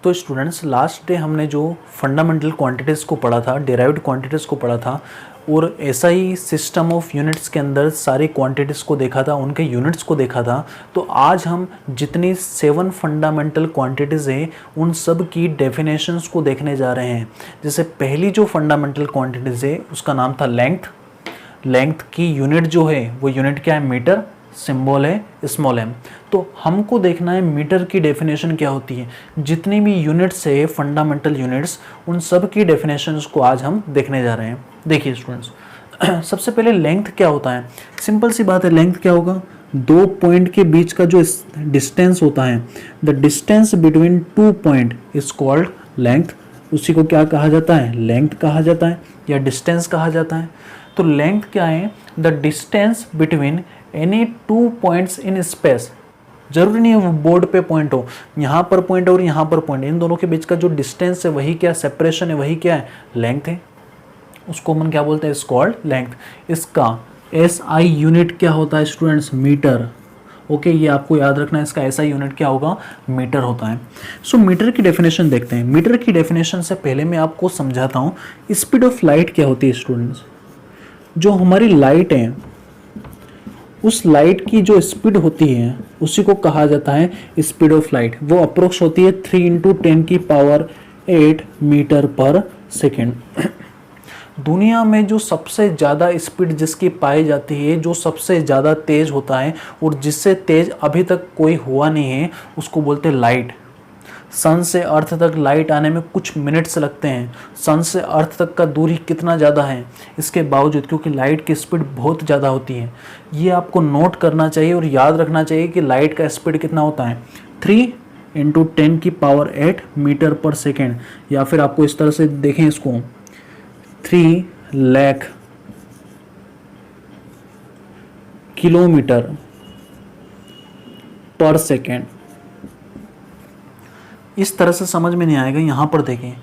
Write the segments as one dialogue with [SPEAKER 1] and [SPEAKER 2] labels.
[SPEAKER 1] तो students last day हमने जो फंडामेंटल क्वांटिटीज़ को पढ़ा था, डेराइव्ड क्वांटिटीज़ को पढ़ा था और ऐसा ही सिस्टम ऑफ यूनिट्स के अंदर सारी क्वांटिटीज़ को देखा था, उनके यूनिट्स को देखा था। तो आज हम जितनी 7 फंडामेंटल क्वांटिटीज़ हैं उन सब की डेफिनेशंस को देखने जा रहे हैं। जैसे पहली जो फंडामेंटल क्वांटिटीज़ है उसका नाम था लेंथ। लेंथ की यूनिट जो है वो यूनिट क्या है, मीटर, सिंबल है स्मॉल m। तो हमको देखना है मीटर की डेफिनेशन क्या होती है। जितनी भी यूनिट्स है फंडामेंटल यूनिट्स, उन सब की डेफिनेशंस को आज हम देखने जा रहे हैं। देखिए स्टूडेंट्स, सबसे पहले लेंथ क्या होता है। सिंपल सी बात है, लेंथ क्या होगा, दो पॉइंट के बीच का जो डिस्टेंस होता है, the distance between 2 point is called length. उसी को क्या कहा जाता है, लेंथ कहा जाता है या डिस्टेंस कहा जाता है। तो लेंथ क्या है, the distance between any 2 points in space. जरूरी नहीं है वो बोर्ड पे पॉइंट हो, यहाँ पर पॉइंट और यहाँ पर पॉइंट, इन दोनों के बीच का जो डिस्टेंस है वही क्या सेपरेशन है, वही क्या है, लेंथ है। उसको हम क्या बोलते हैं, इज कॉल्ड लेंथ। इसका SI यूनिट क्या होता है स्टूडेंट्स, मीटर। ओके, ये आपको याद रखना है, इसका SI यूनिट क्या होगा, मीटर होता है। सो मीटर की डेफिनेशन देखते हैं। मीटर की डेफिनेशन से पहले मैं आपको समझाता हूँ स्पीड ऑफ लाइट क्या होती है स्टूडेंट्स। जो हमारी लाइट है, उस लाइट की जो स्पीड होती है उसी को कहा जाता है स्पीड ऑफ लाइट। वो अप्रोक्स होती है 3 × 10⁸ मीटर पर सेकेंड। दुनिया में जो सबसे ज़्यादा स्पीड जिसकी पाई जाती है, जो सबसे ज़्यादा तेज़ होता है और जिससे तेज़ अभी तक कोई हुआ नहीं है, उसको बोलते हैं लाइट। सन से अर्थ तक लाइट आने में कुछ मिनट्स लगते हैं। सन से अर्थ तक का दूरी कितना ज़्यादा है, इसके बावजूद, क्योंकि लाइट की स्पीड बहुत ज़्यादा होती है। ये आपको नोट करना चाहिए और याद रखना चाहिए कि लाइट का स्पीड कितना होता है, 3 × 10⁸ मीटर पर सेकेंड। या फिर आपको इस तरह से देखें इसको, 3 लाख किलोमीटर पर सेकेंड। इस तरह से समझ में नहीं आएगा। यहाँ पर देखें,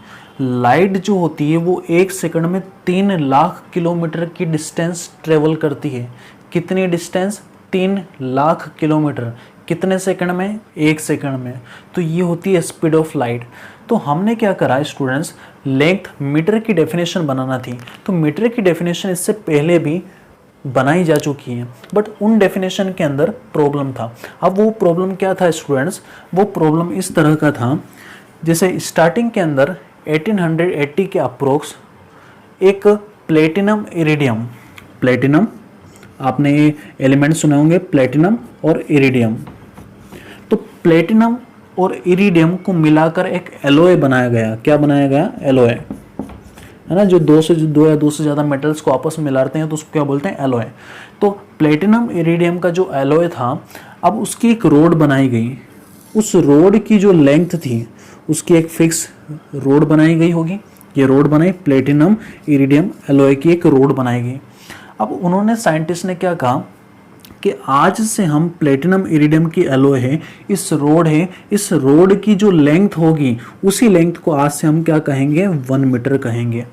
[SPEAKER 1] लाइट जो होती है वो 1 सेकंड में 3 लाख किलोमीटर की डिस्टेंस ट्रेवल करती है। कितनी डिस्टेंस, 3 लाख किलोमीटर। कितने सेकंड में, 1 सेकंड में। तो ये होती है स्पीड ऑफ लाइट। तो हमने क्या करा स्टूडेंट्स, लेंथ मीटर की डेफिनेशन बनाना थी। तो मीटर की डेफिनेशन इससे पहले भी बनाई जा चुकी है, बट उन डेफिनेशन के अंदर प्रॉब्लम था। अब वो प्रॉब्लम क्या था स्टूडेंट्स, वो प्रॉब्लम इस तरह का था, जैसे स्टार्टिंग के अंदर 1880 के अप्रोक्स एक प्लेटिनम इरिडियम, प्लेटिनम आपने एलिमेंट सुने होंगे, प्लेटिनम और इरिडियम। तो प्लेटिनम और इरिडियम को मिलाकर एक एलॉय बनाया गया। क्या बनाया गया, एलॉय, है ना। जो दो या दो से ज़्यादा मेटल्स को आपस में मिलाते हैं तो उसको क्या बोलते हैं, एलॉय। तो प्लेटिनम इरिडियम का जो एलॉय था, अब उसकी एक रोड बनाई गई। उस रोड की जो लेंथ थी उसकी एक फिक्स रोड बनाई गई होगी। ये रोड बनाई, प्लेटिनम इरिडियम एलॉय की एक रोड बनाई गई। अब उन्होंने, साइंटिस्ट ने क्या कहा कि आज से हम प्लेटिनम इरिडियम की एलॉय है, इस रोड की जो लेंथ होगी उसी लेंथ को आज से हम क्या कहेंगे, 1 मीटर कहेंगे।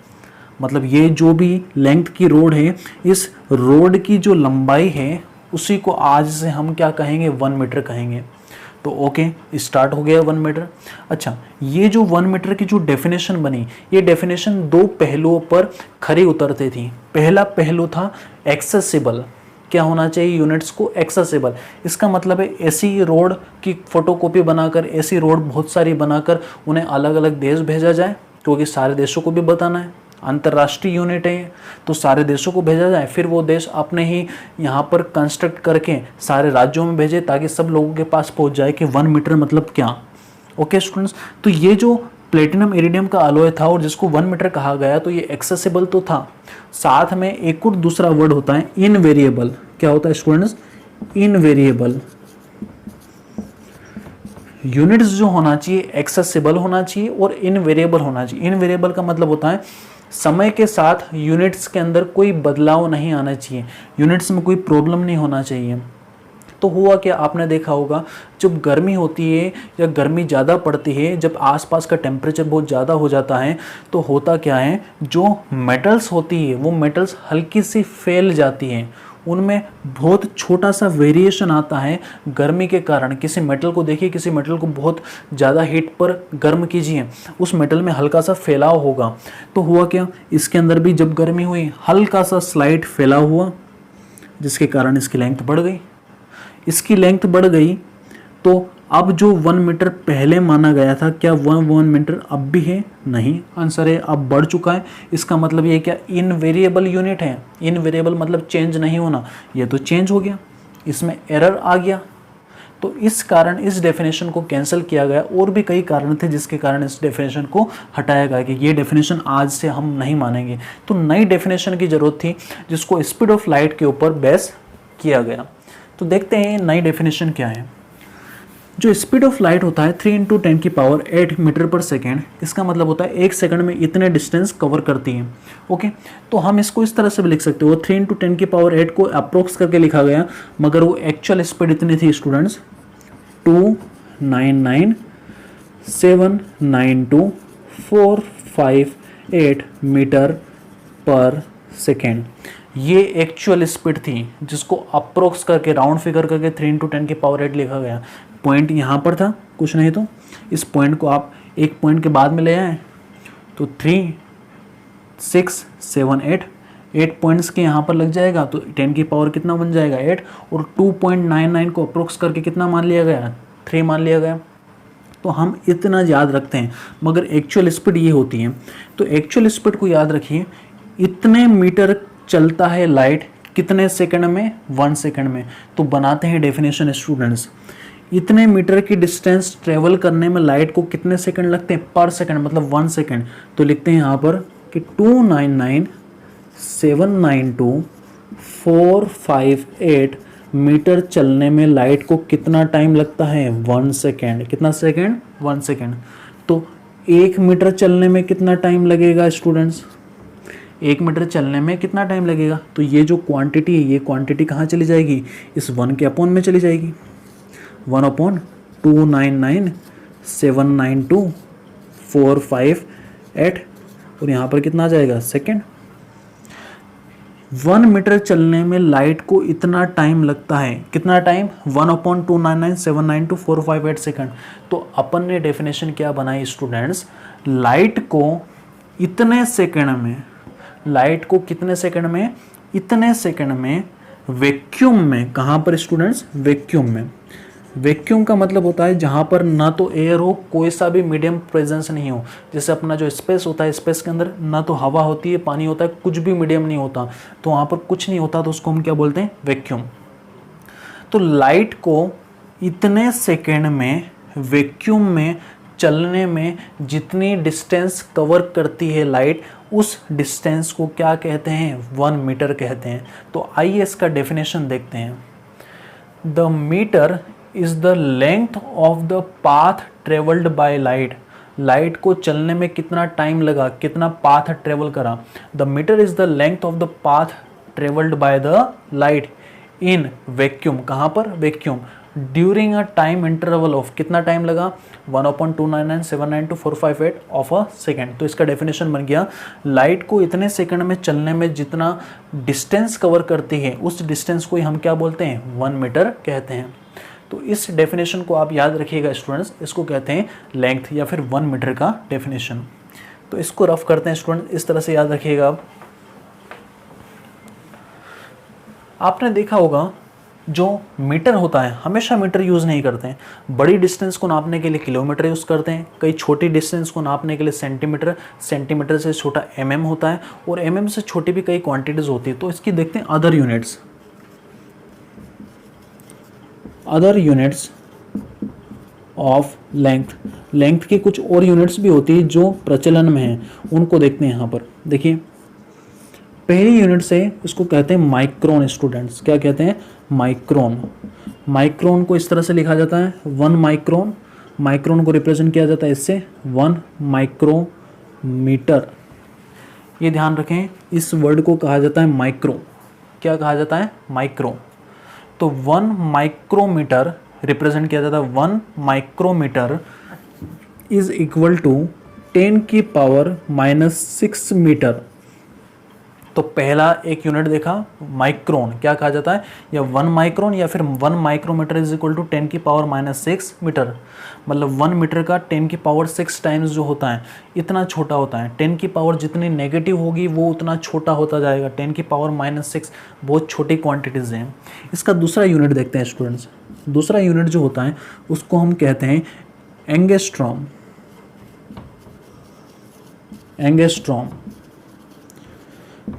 [SPEAKER 1] मतलब ये जो भी लेंथ की रोड है, इस रोड की जो लंबाई है उसी को आज से हम क्या कहेंगे, 1 मीटर कहेंगे। तो ओके, स्टार्ट हो गया 1 मीटर। अच्छा, ये जो 1 मीटर की जो डेफिनेशन बनी, ये डेफिनेशन 2 पहलुओं पर खरी उतरती थी। पहला पहलू था एक्सेसिबल। क्या होना चाहिए यूनिट्स को, एक्सेसिबल। इसका मतलब है ऐसी रोड की फोटोकॉपी बनाकर, ऐसी रोड बहुत सारी बनाकर उन्हें अलग अलग देश भेजा जाए, क्योंकि सारे देशों को भी बताना है, अंतर्राष्ट्रीय यूनिट है, तो सारे देशों को भेजा जाए। फिर वो देश अपने ही यहाँ पर कंस्ट्रक्ट करके सारे राज्यों में भेजे, ताकि सब लोगों के पास पहुँच जाए कि 1 मीटर मतलब क्या। ओके स्टूडेंट्स, तो ये जो प्लेटिनम इरिडियम का अलॉय था और जिसको 1 मीटर कहा गया, तो ये एक्सेसिबल तो था। साथ में एक और दूसरा वर्ड होता है इनवेरिएबल। क्या होता है स्टूडेंट्स, इनवेरिएबल। यूनिट्स जो होना चाहिए एक्सेसिबल होना चाहिए और इनवेरिएबल होना चाहिए। इनवेरिएबल का मतलब होता है समय के साथ यूनिट्स के अंदर कोई बदलाव नहीं आना चाहिए, यूनिट्स में कोई प्रॉब्लम नहीं होना चाहिए। तो हुआ क्या, आपने देखा होगा, जब गर्मी होती है या गर्मी ज़्यादा पड़ती है, जब आसपास का टेम्परेचर बहुत ज़्यादा हो जाता है, तो होता क्या है, जो मेटल्स होती है वो मेटल्स हल्की सी फैल जाती हैं, उनमें बहुत छोटा सा वेरिएशन आता है गर्मी के कारण। किसी मेटल को देखिए, किसी मेटल को बहुत ज़्यादा हीट पर गर्म कीजिए, उस मेटल में हल्का सा फैलाव होगा। तो हुआ क्या, इसके अंदर भी जब गर्मी हुई हल्का सा स्लाइट फैलाव हुआ, जिसके कारण इसकी लेंथ बढ़ गई। इसकी लेंथ बढ़ गई तो अब जो 1 मीटर पहले माना गया था, क्या 1 मीटर अब भी है? नहीं, आंसर है अब बढ़ चुका है। इसका मतलब ये क्या इनवेरिएबल यूनिट है? इनवेरिएबल मतलब चेंज नहीं होना, ये तो चेंज हो गया, इसमें एरर आ गया। तो इस कारण इस डेफिनेशन को कैंसिल किया गया। और भी कई कारण थे जिसके कारण इस डेफिनेशन को हटाया गया कि ये डेफिनेशन आज से हम नहीं मानेंगे। तो नई डेफिनेशन की जरूरत थी जिसको स्पीड ऑफ लाइट के ऊपर बेस किया गया। तो देखते हैं नई डेफिनेशन क्या है। जो स्पीड ऑफ लाइट होता है 3 × 10⁸ मीटर पर सेकेंड, इसका मतलब होता है 1 सेकंड में इतने डिस्टेंस कवर करती है। ओके, तो हम इसको इस तरह से भी लिख सकते हो, 3 × 10⁸ को अप्रोक्स करके लिखा गया, मगर वो एक्चुअल स्पीड इतनी थी स्टूडेंट्स 299,792,458 मीटर पर सेकेंड। ये एक्चुअल स्पीड थी जिसको अप्रोक्स करके राउंड फिगर करके 3 × 10⁸ लिखा गया। पॉइंट यहाँ पर था, कुछ नहीं तो इस पॉइंट को आप एक पॉइंट के बाद में ले आए तो 3, 6, 7, 8 पॉइंट्स के यहाँ पर लग जाएगा, तो 10 की पावर कितना बन जाएगा 8, और 2.99 को अप्रोक्स करके कितना मान लिया गया 3 मान लिया गया। तो हम इतना याद रखते हैं, मगर एक्चुअल स्पीड ये होती है। तो एक्चुअल स्पीड को याद रखिए, इतने मीटर चलता है लाइट कितने सेकंड में? 1 सेकंड में। तो बनाते हैं डेफिनेशन स्टूडेंट्स, इतने मीटर की डिस्टेंस ट्रेवल करने में लाइट को कितने सेकंड लगते हैं? पर सेकंड, मतलब 1 सेकंड। तो लिखते हैं यहाँ पर कि 299,792,458 मीटर चलने में लाइट को कितना टाइम लगता है? 1 सेकेंड। कितना सेकेंड? 1 सेकेंड। तो 1 मीटर चलने में कितना टाइम लगेगा स्टूडेंट्स? 1 मीटर चलने में कितना टाइम लगेगा? तो ये जो क्वांटिटी है, ये क्वांटिटी कहाँ चली जाएगी? इस 1 के अपॉन में चली जाएगी। 1/299,792,458 और यहाँ पर कितना आ जाएगा? सेकेंड। 1 मीटर चलने में लाइट को इतना टाइम लगता है, कितना टाइम? 1/299,792,458 सेकेंड। तो अपन ने डेफिनेशन क्या बनाई स्टूडेंट्स? लाइट को इतने सेकेंड में, लाइट को कितने सेकेंड में? इतने सेकेंड में वैक्यूम में। कहाँ पर स्टूडेंट्स? वैक्यूम में। वैक्यूम का मतलब होता है जहाँ पर ना तो एयर हो, कोई सा भी मीडियम प्रेजेंस नहीं हो। जैसे अपना जो स्पेस होता है, स्पेस के अंदर ना तो हवा होती है, पानी होता है, कुछ भी मीडियम नहीं होता, तो वहाँ पर कुछ नहीं होता, तो उसको हम क्या बोलते हैं? वैक्यूम। तो लाइट को इतने सेकेंड में वैक्यूम में चलने में जितनी डिस्टेंस कवर करती है लाइट, उस डिस्टेंस को क्या कहते हैं? 1 मीटर कहते हैं। तो आइए इसका डेफिनेशन देखते हैं। The metre is the length of the path travelled by light. Light को चलने में कितना टाइम लगा, कितना पाथ ट्रेवल करा? The metre is the length of the path travelled by the light in vacuum. कहाँ पर? Vacuum. During a time interval of, कितना टाइम लगा? 1/299,792,458 ऑफ अ सेकेंड। तो इसका डेफिनेशन बन गया, लाइट को इतने सेकंड में चलने में जितना डिस्टेंस कवर करती है, उस डिस्टेंस को ही हम क्या बोलते हैं? 1 मीटर कहते हैं। तो इस डेफिनेशन को आप याद रखिएगा स्टूडेंट्स, इसको कहते हैं लेंथ या फिर 1 मीटर का डेफिनेशन। तो इसको रफ करते हैं स्टूडेंट, इस तरह से याद रखिएगा। आपने देखा होगा जो मीटर होता है, हमेशा मीटर यूज़ नहीं करते हैं। बड़ी डिस्टेंस को नापने के लिए किलोमीटर यूज़ करते हैं, कई छोटी डिस्टेंस को नापने के लिए सेंटीमीटर, सेंटीमीटर से छोटा mm होता है, और mm से छोटी भी कई क्वांटिटीज़ होती है। तो इसकी देखते हैं other units. Other units of length. Length की कुछ और यूनिट्स भी होती है जो प्रचलन में हैं, उनको देखते हैं यहाँ पर। देखिए, पहली यूनिट से इसको कहते हैं माइक्रोन स्टूडेंट्स। क्या कहते हैं? माइक्रोन। माइक्रोन को इस तरह से लिखा जाता है 1 माइक्रोन। माइक्रोन को रिप्रेजेंट किया जाता है इससे 1 माइक्रोमीटर। ये ध्यान रखें, इस वर्ड को कहा जाता है माइक्रो। क्या कहा जाता है? माइक्रो। तो 1 माइक्रोमीटर रिप्रेजेंट किया जाता है, 1 micrometre is equal to 10⁻⁻⁶ metre. तो पहला एक यूनिट देखा माइक्रोन, क्या कहा जाता है, या 1 माइक्रोन या फिर 1 माइक्रोमीटर इज इक्वल टू 10 की पावर -6 मीटर, मतलब 1 मीटर का 10 की पावर 6 टाइम्स जो होता है इतना छोटा होता है। 10 की पावर जितनी नेगेटिव होगी वो उतना छोटा होता जाएगा। 10 की पावर -6 बहुत छोटी क्वांटिटीज़ हैं। इसका दूसरा यूनिट देखते हैं स्टूडेंट्स। दूसरा यूनिट जो होता है उसको हम कहते हैं एंगस्ट्रॉम। एंगस्ट्रॉम,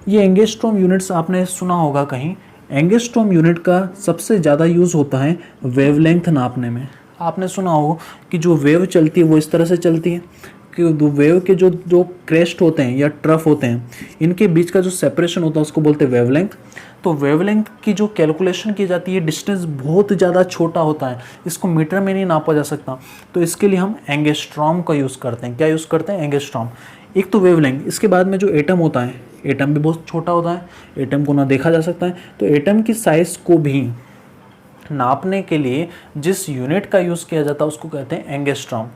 [SPEAKER 1] ये एंगस्ट्रॉम यूनिट्स आपने सुना होगा कहीं। एंगस्ट्रॉम यूनिट का सबसे ज़्यादा यूज़ होता है वेवलेंथ नापने में। आपने सुना हो कि जो वेव चलती है वो इस तरह से चलती है कि वेव के जो क्रेस्ट होते हैं या ट्रफ होते हैं, इनके बीच का जो सेपरेशन होता है उसको बोलते हैं वेवलेंथ। तो वेवलेंथ की जो कैलकुलेशन की जाती है, डिस्टेंस बहुत ज़्यादा छोटा होता है, इसको मीटर में नहीं नापा जा सकता। तो इसके लिए हम एंगस्ट्रॉम का यूज़ करते हैं। क्या यूज़ करते हैं? एंगस्ट्रॉम। एक तो वेवलेंथ, इसके बाद में जो एटम होता है, एटम भी बहुत छोटा होता है, एटम को ना देखा जा सकता है। तो एटम की साइज़ को भी नापने के लिए जिस यूनिट का यूज़ किया जाता है उसको कहते हैं एंगस्ट्रॉम।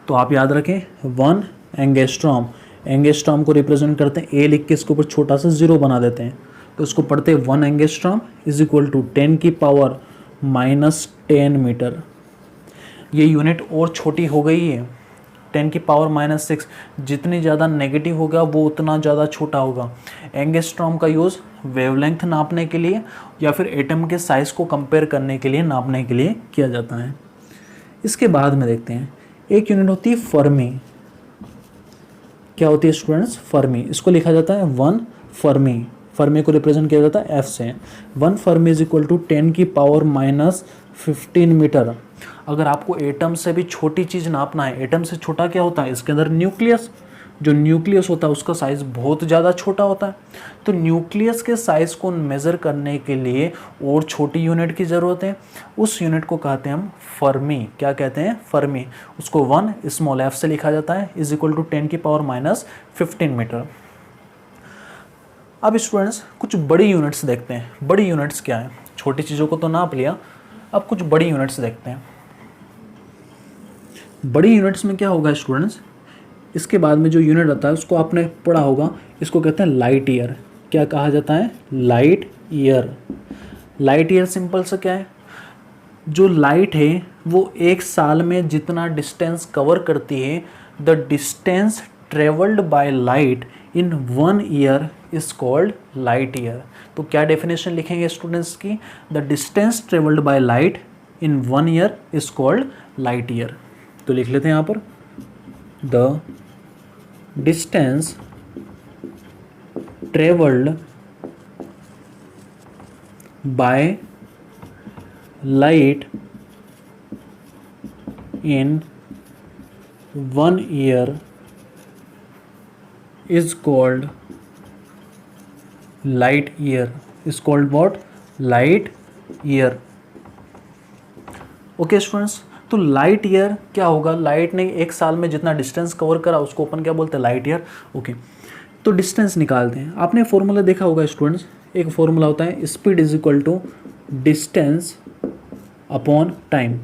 [SPEAKER 1] तो आप याद रखें 1 एंगस्ट्रॉम। एंगस्ट्रॉम को रिप्रेजेंट करते हैं, ए लिख के इसके ऊपर छोटा सा 0 बना देते हैं। तो इसको पढ़ते हैं 1 एंगस्ट्रॉम इज इक्वल टू 10 की पावर -10 मीटर। ये यूनिट और छोटी हो गई है, 10 की पावर -6। जितनी ज़्यादा नेगेटिव होगा वो उतना ज़्यादा छोटा होगा। एंगस्ट्रॉम का यूज़ वेवलेंथ नापने के लिए या फिर एटम के साइज़ को कंपेयर करने के लिए, नापने के लिए किया जाता है। इसके बाद में देखते हैं एक यूनिट होती है फर्मी। क्या होती है स्टूडेंट्स? फर्मी। इसको लिखा जाता है 1 फर्मी। फर्मी को रिप्रेजेंट किया जाता है F से। 1 फर्मी इज इक्वल टू 10 की पावर -15 मीटर। अगर आपको एटम से भी छोटी चीज़ नापना है, एटम से छोटा क्या होता है? इसके अंदर न्यूक्लियस, जो न्यूक्लियस होता है उसका साइज़ बहुत ज़्यादा छोटा होता है। तो न्यूक्लियस के साइज़ को मेज़र करने के लिए और छोटी यूनिट की ज़रूरत है। उस यूनिट को कहते हैं हम फर्मी। क्या कहते हैं? फर्मी। उसको 1 स्मॉल f से लिखा जाता है इज इक्वल टू 10 की पावर -15 मीटर। अब स्टूडेंट्स कुछ बड़ी यूनिट्स देखते हैं। बड़ी यूनिट्स क्या है? छोटी चीज़ों को तो नाप लिया, अब कुछ बड़ी यूनिट्स देखते हैं। बड़ी यूनिट्स में क्या होगा स्टूडेंट्स? इसके बाद में जो यूनिट आता है उसको आपने पढ़ा होगा, इसको कहते हैं लाइट ईयर। क्या कहा जाता है? Light year. Light year simple सा क्या है? जो लाइट है वो एक साल में जितना डिस्टेंस कवर करती है, the distance travelled by light in 1 year is called light year. तो क्या डेफिनेशन लिखेंगे स्टूडेंट्स की? The distance travelled by light in 1 year is called light year. तो लिख लेते हैं यहाँ पर the distance travelled by light in 1 year is called light year. Is called what? Light year. Okay students, तो light year क्या होगा? Light ने एक साल में जितना डिस्टेंस कवर करा उसको अपन क्या बोलते हैं? Light year. ओके, तो डिस्टेंस निकालते हैं। आपने फॉर्मूला देखा होगा स्टूडेंट्स, एक फॉर्मूला होता है speed is equal to distance upon time.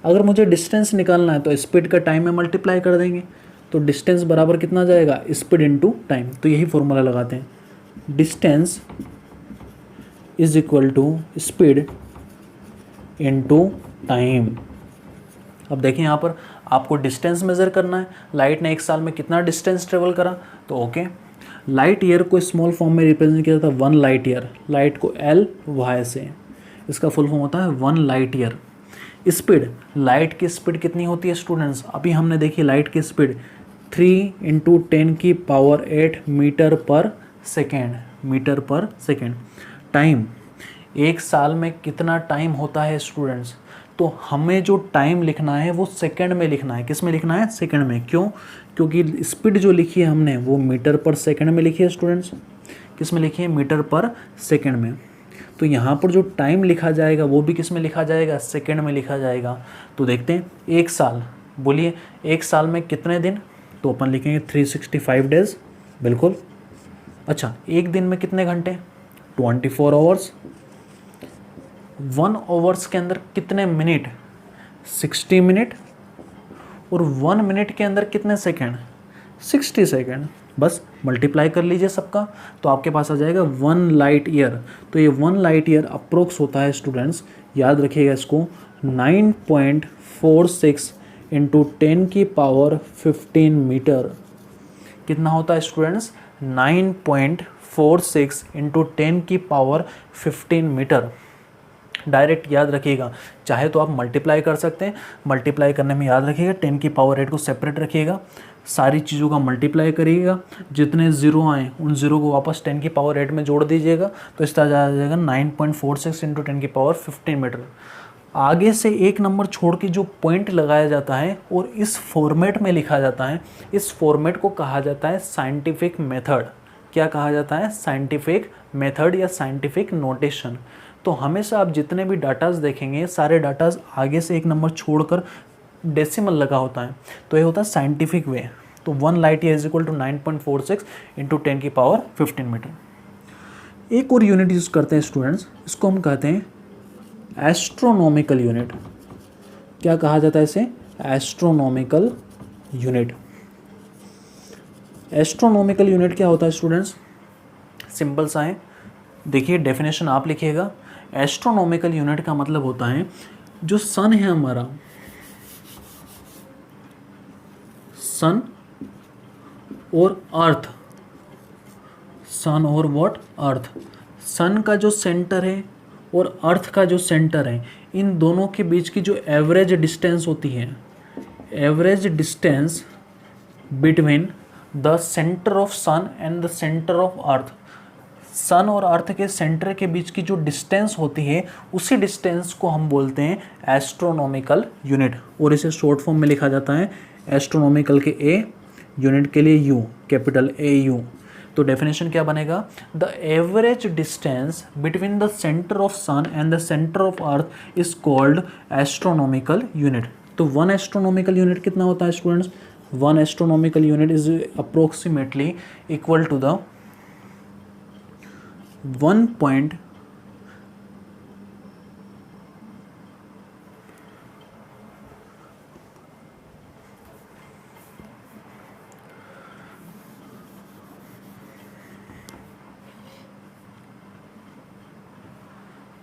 [SPEAKER 1] अगर मुझे डिस्टेंस निकालना है तो स्पीड का टाइम में मल्टीप्लाई कर देंगे, तो डिस्टेंस बराबर कितना जाएगा? Speed into time. तो यही फॉर्मूला लगाते हैं, distance is equal to speed into time. अब देखिए यहाँ पर आपको डिस्टेंस मेज़र करना है, लाइट ने एक साल में कितना डिस्टेंस ट्रेवल करा। तो ओके, लाइट ईयर को स्मॉल फॉर्म में रिप्रेजेंट किया जाता है 1 लाइट ईयर। लाइट को LY से, इसका फुल फॉर्म होता है 1 लाइट ईयर। स्पीड, लाइट की स्पीड कितनी होती है स्टूडेंट्स? अभी हमने देखी लाइट की स्पीड 3 × 10 की पावर 8 मीटर पर सेकेंड। मीटर पर सेकेंड। टाइम, एक साल में कितना टाइम होता है स्टूडेंट्स? तो हमें जो टाइम लिखना है वो सेकंड में लिखना है। किस में लिखना है? सेकंड में। क्यों? क्योंकि स्पीड जो लिखी है हमने वो मीटर पर सेकंड में लिखी है स्टूडेंट्स। किस में लिखी है? मीटर पर सेकंड में। तो यहाँ पर जो टाइम लिखा जाएगा वो भी किस में लिखा जाएगा? सेकंड में लिखा जाएगा। तो देखते हैं, एक साल, बोलिए एक साल में कितने दिन? तो अपन लिखेंगे 365 डेज। बिल्कुल। अच्छा, एक दिन में कितने घंटे? 24 आवर्स। 1 आवर्स के अंदर कितने मिनट? 60 मिनट। और 1 मिनट के अंदर कितने सेकंड? 60 सेकंड। बस मल्टीप्लाई कर लीजिए सबका, तो आपके पास आ जाएगा 1 लाइट ईयर। तो ये 1 लाइट ईयर अप्रोक्स होता है स्टूडेंट्स, याद रखिएगा इसको, 9.46 इंटू 10⁻15 मीटर। कितना होता है स्टूडेंट्स? 9.46 into 10⁻15 metre. डायरेक्ट याद रखिएगा, चाहे तो आप मल्टीप्लाई कर सकते हैं, मल्टीप्लाई करने में याद रखिएगा 10⁻8 को सेपरेट रखिएगा, सारी चीज़ों का मल्टीप्लाई करिएगा, जितने ज़ीरो आए उन ज़ीरो को वापस 10⁻8 में जोड़ दीजिएगा, तो इस तरह आ जाएगा 9.46 इंटू 10⁻15 मीटर। आगे से एक नंबर छोड़ के जो पॉइंट लगाया जाता है और इस फॉर्मेट में लिखा जाता है, इस फॉर्मेट को कहा जाता है साइंटिफिक मेथड। क्या कहा जाता है? साइंटिफिक मेथड या साइंटिफिक नोटेशन। तो हमेशा आप जितने भी डाटाज देखेंगे, सारे डाटाज आगे से एक नंबर छोड़कर डेसिमल लगा होता है, तो ये होता है साइंटिफिक वे। तो 1 light year is equal to 9.46 into 10⁻15 metre. एक और यूनिट यूज़ करते हैं स्टूडेंट्स, इसको हम कहते हैं एस्ट्रोनॉमिकल यूनिट। क्या कहा जाता है इसे? Astronomical unit. एस्ट्रोनॉमिकल यूनिट क्या होता है स्टूडेंट्स? सिंपल सा है, देखिए डेफिनेशन आप लिखिएगा। एस्ट्रोनॉमिकल यूनिट का मतलब होता है जो सन है हमारा, सन और अर्थ, सन और व्हाट? अर्थ। सन का जो सेंटर है और अर्थ का जो सेंटर है, इन दोनों के बीच की जो एवरेज डिस्टेंस होती है, average distance between the centre of sun and the centre of earth, sun और अर्थ के सेंटर के बीच की जो डिस्टेंस होती है, उसी डिस्टेंस को हम बोलते हैं एस्ट्रोनॉमिकल यूनिट, और इसे शॉर्ट फॉर्म में लिखा जाता है एस्ट्रोनॉमिकल के ए, यूनिट के लिए यू, कैपिटल ए यू। तो डेफिनेशन क्या बनेगा? The average distance between the centre of sun and the centre of earth is called astronomical unit. तो 1 एस्ट्रोनॉमिकल यूनिट कितना होता है students? 1 astronomical unit is approximately equal to the 1.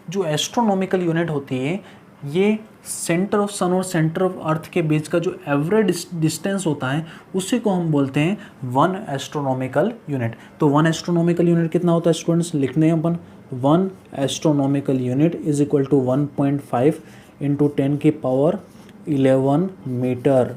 [SPEAKER 1] जो astronomical unit होती है, ये सेंटर ऑफ सन और centre of अर्थ के बीच का जो एवरेज डिस्टेंस होता है, उसी को हम बोलते हैं 1 एस्ट्रोनॉमिकल यूनिट। तो 1 एस्ट्रोनॉमिकल यूनिट कितना होता है स्टूडेंट्स? लिखते हैं अपन, 1 astronomical unit is equal to 1.5 into 10⁻11 metre.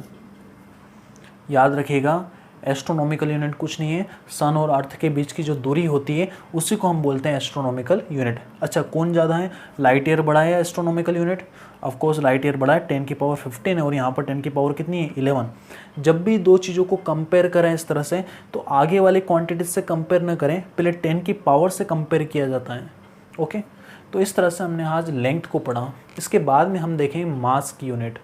[SPEAKER 1] याद रखिएगा, एस्ट्रोनॉमिकल यूनिट कुछ नहीं है, सन और अर्थ के बीच की जो दूरी होती है उसी को हम बोलते हैं एस्ट्रोनॉमिकल यूनिट। अच्छा, कौन ज़्यादा है, लाइट ईयर बड़ा है astronomical unit? Of course light year बड़ा है, 10⁻15 है, और यहाँ पर 10 की पावर कितनी है? 11। जब भी दो चीज़ों को कंपेयर करें इस तरह से, तो आगे वाली क्वान्टिटी से कंपेयर न करें, पहले 10 की पावर से कंपेयर किया जाता है। ओके, तो इस तरह से हमने आज लेंथ को पढ़ा। इसके बाद में हम देखेंगे मास की यूनिट।